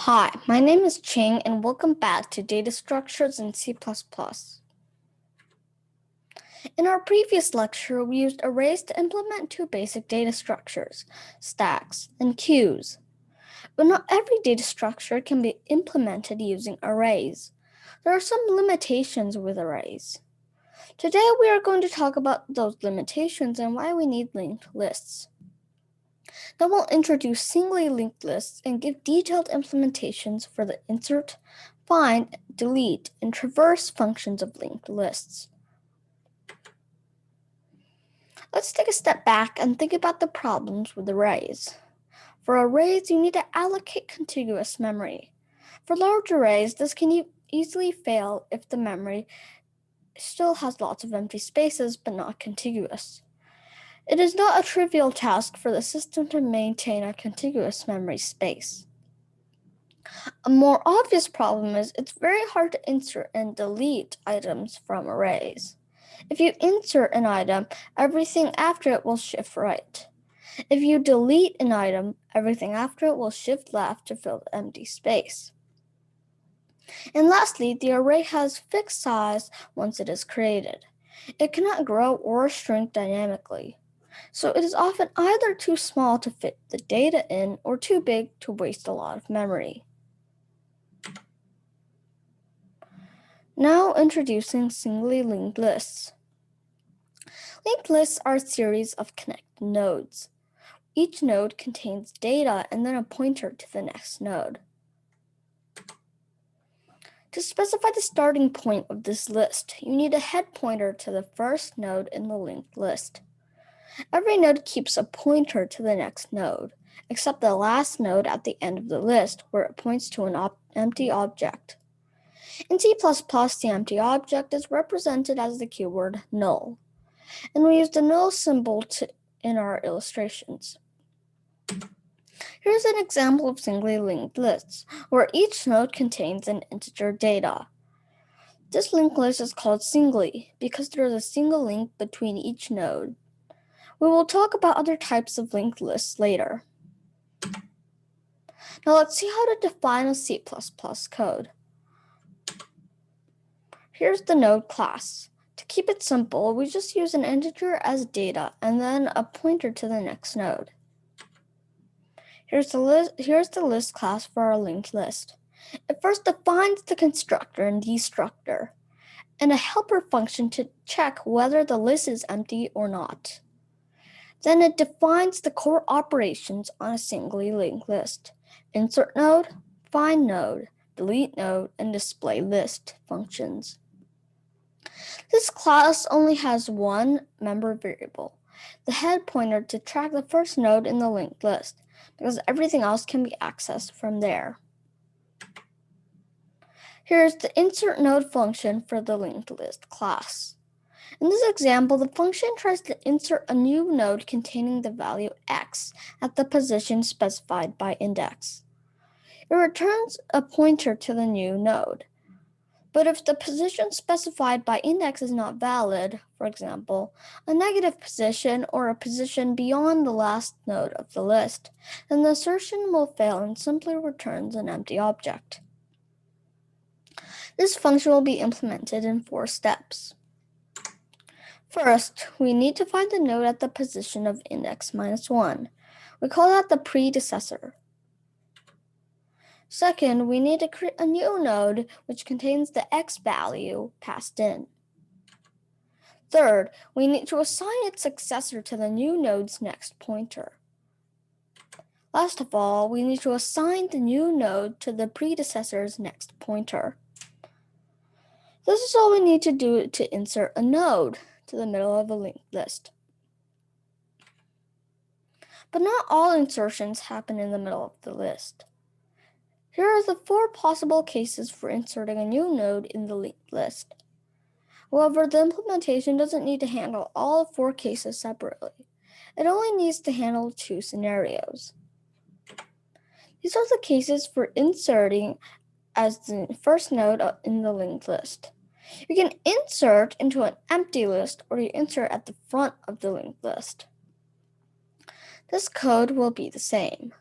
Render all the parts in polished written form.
Hi, my name is Ching and welcome back to Data Structures in C++. In our previous lecture, we used arrays to implement two basic data structures, stacks and queues. But not every data structure can be implemented using arrays. There are some limitations with arrays. Today we are going to talk about those limitations and why we need linked lists. Then we'll introduce singly linked lists and give detailed implementations for the insert, find, delete, and traverse functions of linked lists. Let's take a step back and think about the problems with arrays. For arrays, you need to allocate contiguous memory. For large arrays, this can easily fail if the memory still has lots of empty spaces but not contiguous. It is not a trivial task for the system to maintain a contiguous memory space. A more obvious problem is it's very hard to insert and delete items from arrays. If you insert an item, everything after it will shift right. If you delete an item, everything after it will shift left to fill the empty space. And lastly, the array has fixed size once it is created. It cannot grow or shrink dynamically. So it is often either too small to fit the data in or too big to waste a lot of memory. Now introducing singly linked lists. Linked lists are a series of connected nodes. Each node contains data and then a pointer to the next node. To specify the starting point of this list, you need a head pointer to the first node in the linked list. Every node keeps a pointer to the next node, except the last node at the end of the list where it points to an empty object. In C++, the empty object is represented as the keyword null, and we use the null symbol in our illustrations. Here's an example of singly linked lists, where each node contains an integer data. This linked list is called singly because there is a single link between each node. We will talk about other types of linked lists later. Now let's see how to define a C++ code. Here's the node class. To keep it simple, we just use an integer as data and then a pointer to the next node. Here's the list class for our linked list. It first defines the constructor and destructor, and a helper function to check whether the list is empty or not. Then it defines the core operations on a singly linked list: insert node, find node, delete node, and display list functions. This class only has one member variable, the head pointer, to track the first node in the linked list, because everything else can be accessed from there. Here's the insert node function for the linked list class. In this example, the function tries to insert a new node containing the value x at the position specified by index. It returns a pointer to the new node. But if the position specified by index is not valid, for example, a negative position or a position beyond the last node of the list, then the assertion will fail and simply returns an empty object. This function will be implemented in 4 steps. First, we need to find the node at the position of index -1. We call that the predecessor. Second, we need to create a new node which contains the x value passed in. Third, we need to assign its successor to the new node's next pointer. Last of all, we need to assign the new node to the predecessor's next pointer. This is all we need to do to insert a node to the middle of a linked list. But not all insertions happen in the middle of the list. Here are the 4 possible cases for inserting a new node in the linked list. However, the implementation doesn't need to handle all 4 cases separately. It only needs to handle 2 scenarios. These are the cases for inserting as the first node in the linked list. You can insert into an empty list, or you insert at the front of the linked list. This code will be the same.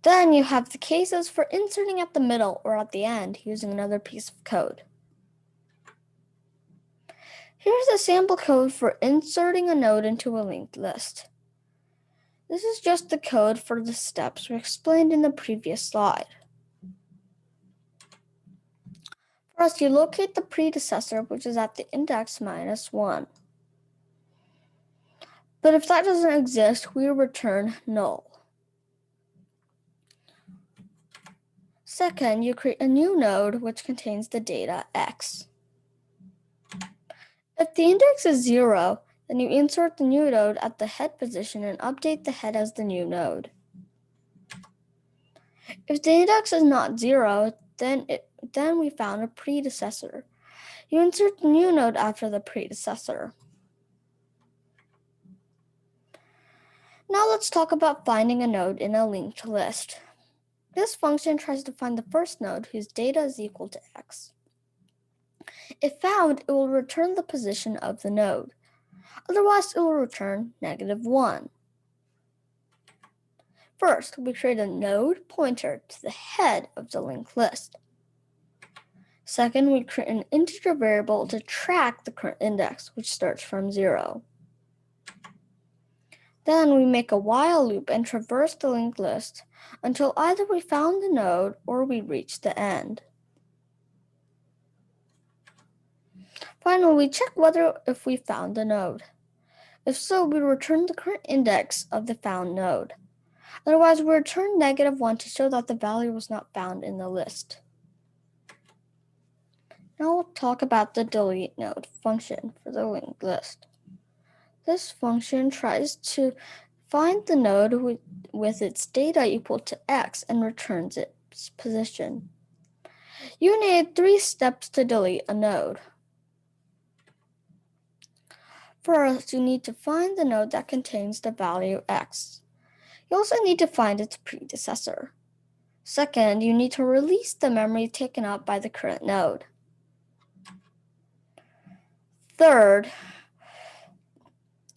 Then you have the cases for inserting at the middle or at the end using another piece of code. Here's a sample code for inserting a node into a linked list. This is just the code for the steps we explained in the previous slide. First, you locate the predecessor, which is at the index -1. But if that doesn't exist, we return null. Second, you create a new node which contains the data x. If the index is 0, then you insert the new node at the head position and update the head as the new node. If the index is not 0, then we found a predecessor. You insert the new node after the predecessor. Now let's talk about finding a node in a linked list. This function tries to find the first node whose data is equal to x. If found, it will return the position of the node. Otherwise, it will return -1. First, we create a node pointer to the head of the linked list. Second, we create an integer variable to track the current index, which starts from 0. Then we make a while loop and traverse the linked list until either we found the node or we reach the end. Finally, we check if we found the node. If so, we return the current index of the found node. Otherwise, we return -1 to show that the value was not found in the list. Now we'll talk about the delete node function for the linked list. This function tries to find the node with its data equal to x and returns its position. You need 3 steps to delete a node. First, you need to find the node that contains the value x. You also need to find its predecessor. Second, you need to release the memory taken up by the current node. Third,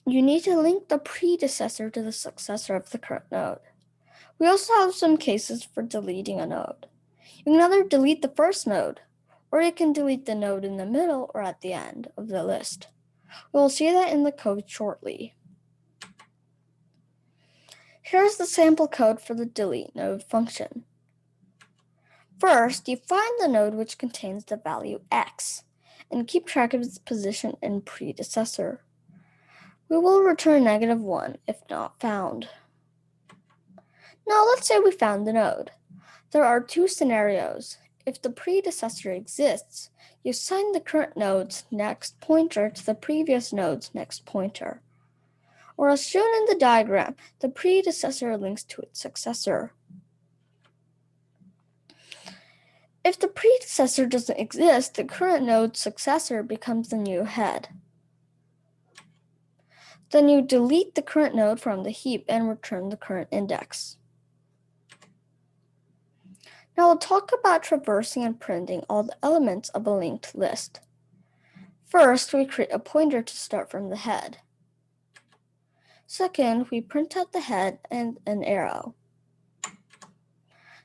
you need to link the predecessor to the successor of the current node. We also have some cases for deleting a node. You can either delete the first node, or you can delete the node in the middle or at the end of the list. We'll see that in the code shortly. Here's the sample code for the delete node function. First, you find the node which contains the value x, and keep track of its position and predecessor. We will return -1 if not found. Now let's say we found the node. There are 2 scenarios. If the predecessor exists, you assign the current node's next pointer to the previous node's next pointer. Or as shown in the diagram, the predecessor links to its successor. If the predecessor doesn't exist, the current node's successor becomes the new head. Then you delete the current node from the heap and return the current index. Now we'll talk about traversing and printing all the elements of a linked list. First, we create a pointer to start from the head. Second, we print out the head and an arrow.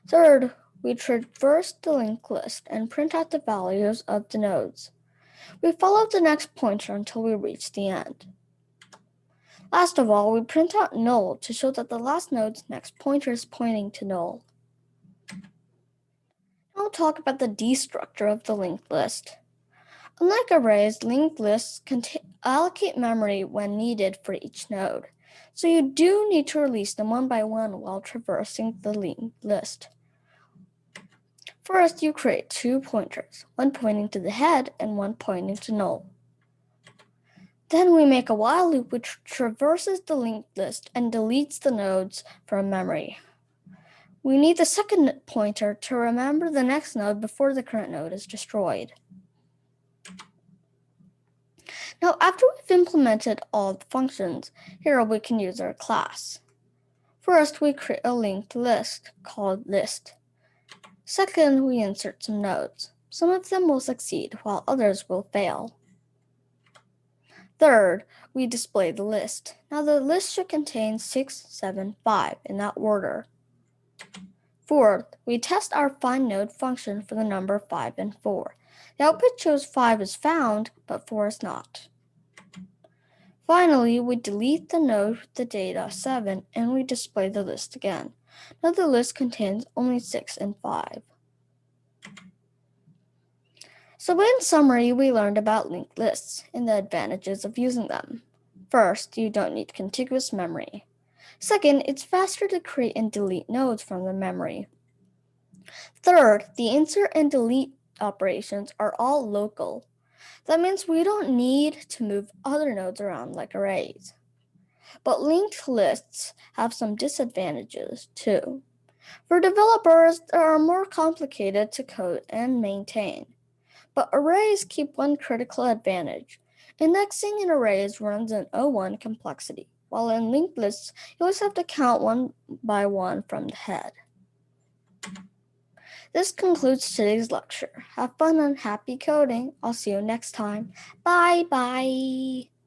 Third, we traverse the linked list and print out the values of the nodes. We follow the next pointer until we reach the end. Last of all, we print out null to show that the last node's next pointer is pointing to null. Now we'll talk about the destructor of the linked list. Unlike arrays, linked lists allocate memory when needed for each node, so you do need to release them one by one while traversing the linked list. First, you create 2 pointers, one pointing to the head and one pointing to null. Then we make a while loop which traverses the linked list and deletes the nodes from memory. We need the second pointer to remember the next node before the current node is destroyed. Now, after we've implemented all the functions, here we can use our class. First, we create a linked list called list. Second, we insert some nodes. Some of them will succeed, while others will fail. Third, we display the list. Now the list should contain 6, 7, 5 in that order. Fourth, we test our find node function for the number 5 and 4. The output shows 5 is found, but 4 is not. Finally, we delete the node with the data 7 and we display the list again. Now the list contains only 6 and 5. So in summary, we learned about linked lists and the advantages of using them. First, you don't need contiguous memory. Second, it's faster to create and delete nodes from the memory. Third, the insert and delete operations are all local. That means we don't need to move other nodes around like arrays. But linked lists have some disadvantages too. For developers, they are more complicated to code and maintain. But arrays keep one critical advantage. Indexing in arrays runs in O1 complexity, while in linked lists, you always have to count one by one from the head. This concludes today's lecture. Have fun and happy coding. I'll see you next time. Bye bye.